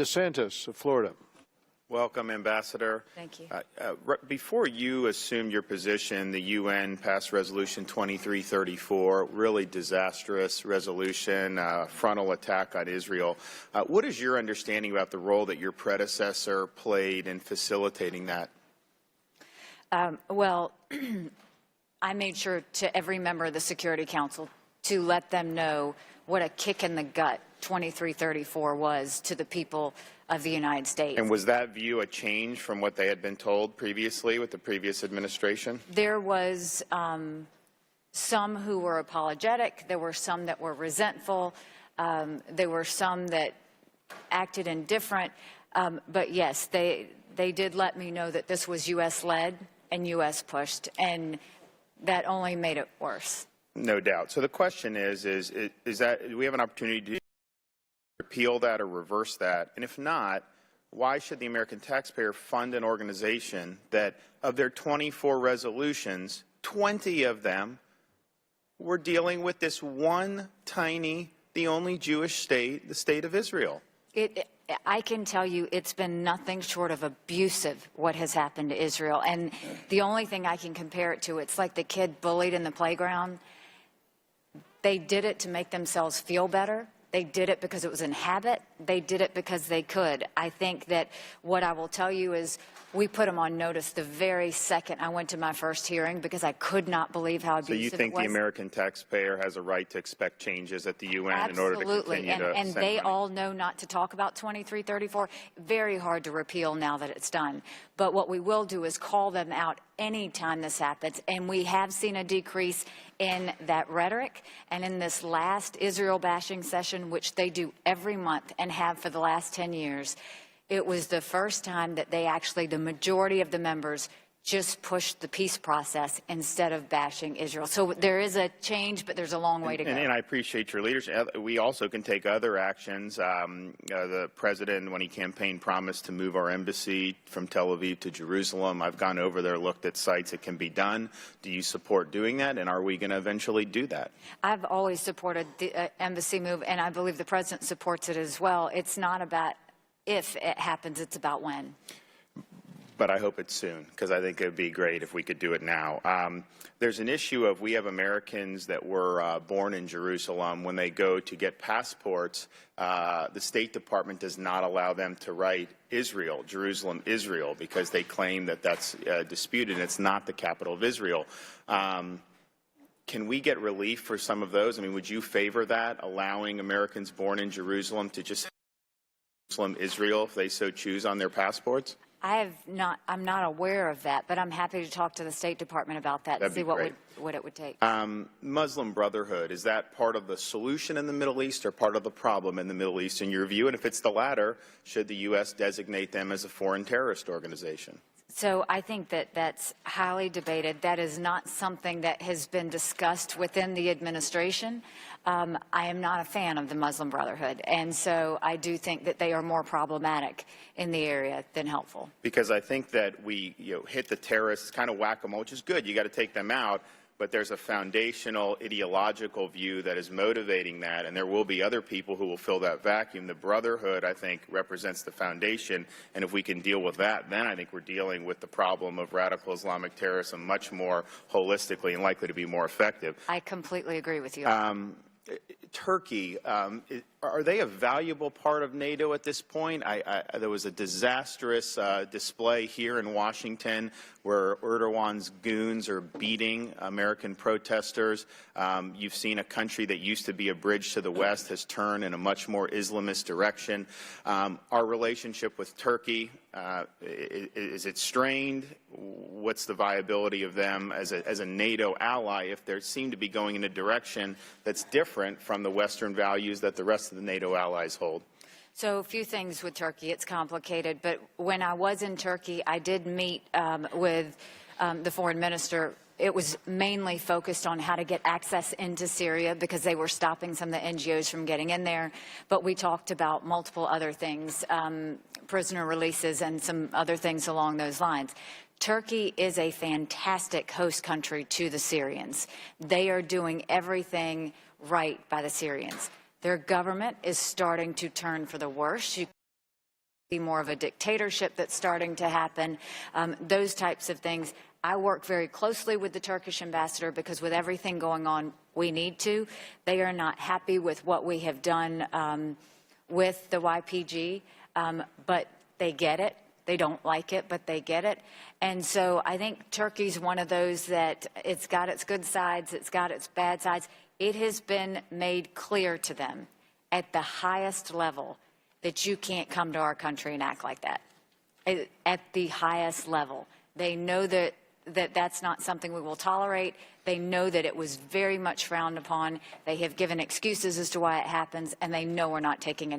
DeSantis of Florida. Welcome, Ambassador. Thank you. Before you assumed your position, the UN passed Resolution 2334, really disastrous resolution, frontal attack on Israel. What is your understanding about the role that your predecessor played in facilitating that? Well, I made sure to every member of the Security Council to let them know what a kick in the gut 2334 was to the people of the United States. And was that view a change from what they had been told previously with the previous administration? There was some who were apologetic. There were some that were resentful. There were some that acted indifferent. But yes, they did let me know that this was U.S.-led and U.S. pushed, and that only made it worse. No doubt. So the question is that do we have an opportunity to repeal that or reverse that? And if not, why should the American taxpayer fund an organization that of their 24 resolutions, 20 of them were dealing with this one tiny, the only Jewish state, the state of Israel? I can tell you it's been nothing short of abusive what has happened to Israel. And the only thing I can compare it to, it's like the kid bullied in the playground. They did it to make themselves feel better. They did it because it was in habit. They did it because they could. I think that what I will tell you is we put them on notice the very second I went to my first hearing because I could not believe how abusive it was. So you think the American taxpayer has a right to expect changes at the UN Absolutely. in order to continue to and they money? All know not to talk about 2334. Very hard to repeal now that it's done. But what we will do is call them out anytime this happens. And we have seen a decrease in that rhetoric. And in this last Israel bashing session, which they do every month and have for the last 10 years, it was the first time that they actually, the majority of the members, just pushed the peace process instead of bashing Israel. So there is a change, but there's a long way to go. And I appreciate your leadership. We also can take other actions. The president, when he campaigned, promised to move our embassy from Tel Aviv to Jerusalem. I've gone over there, looked at sites. It can be done. Do you support doing that? And are we going to eventually do that? I've always supported the embassy move, and I believe the president supports it as well. It's not about if it happens, it's about when. But I hope it's soon, because I think it would be great if we could do it now. There's an issue of we have Americans that were born in Jerusalem. When they go to get passports, the State Department does not allow them to write Israel, Jerusalem, Israel, because they claim that that's disputed and it's not the capital of Israel. Can we get relief for some of those? I mean, would you favor that, allowing Americans born in Jerusalem to just Jerusalem, Israel, if they so choose, on their passports? I'm not aware of that, but I'm happy to talk to the State Department about that and see what it would take. Muslim Brotherhood, is that part of the solution in the Middle East or part of the problem in the Middle East in your view? And if it's the latter, should the U.S. designate them as a foreign terrorist organization? So I think that that's highly debated. That is not something that has been discussed within the administration. I am not a fan of the Muslim Brotherhood, and so I do think that they are more problematic in the area than helpful. Because I think that we hit the terrorists, kind of whack-a-mole, which is good. You got to take them out. But there's a foundational ideological view that is motivating that, and there will be other people who will fill that vacuum. The Brotherhood, I think, represents the foundation, and if we can deal with that, then I think we're dealing with the problem of radical Islamic terrorism much more holistically and likely to be more effective. I completely agree with you. Turkey, are they a valuable part of NATO at this point? There was a disastrous display here in Washington where Erdogan's goons are beating American protesters. You've seen a country that used to be a bridge to the West has turned in a much more Islamist direction. Our relationship with Turkey, is it strained? What's the viability of them as a NATO ally if they seem to be going in a direction that's different from the Western values that the rest of the NATO allies hold? So a few things with Turkey. It's complicated, but when I was in Turkey, I did meet with the foreign minister. It was mainly focused on how to get access into Syria because they were stopping some of the NGOs from getting in there. But we talked about multiple other things, prisoner releases and some other things along those lines. Turkey is a fantastic host country to the Syrians. They are doing everything right by the Syrians. Their government is starting to turn for the worse. be more of a dictatorship that's starting to happen, those types of things. I work very closely with the Turkish ambassador because with everything going on, we need to. They are not happy with what we have done with the YPG, but they get it. They don't like it, but they get it. And so I think Turkey's one of those that it's got its good sides, it's got its bad sides. It has been made clear to them at the highest level that you can't come to our country and act like that. At the highest level. They know that that's not something we will tolerate. They know that it was very much frowned upon. They have given excuses as to why it happens, and they know we're not taking any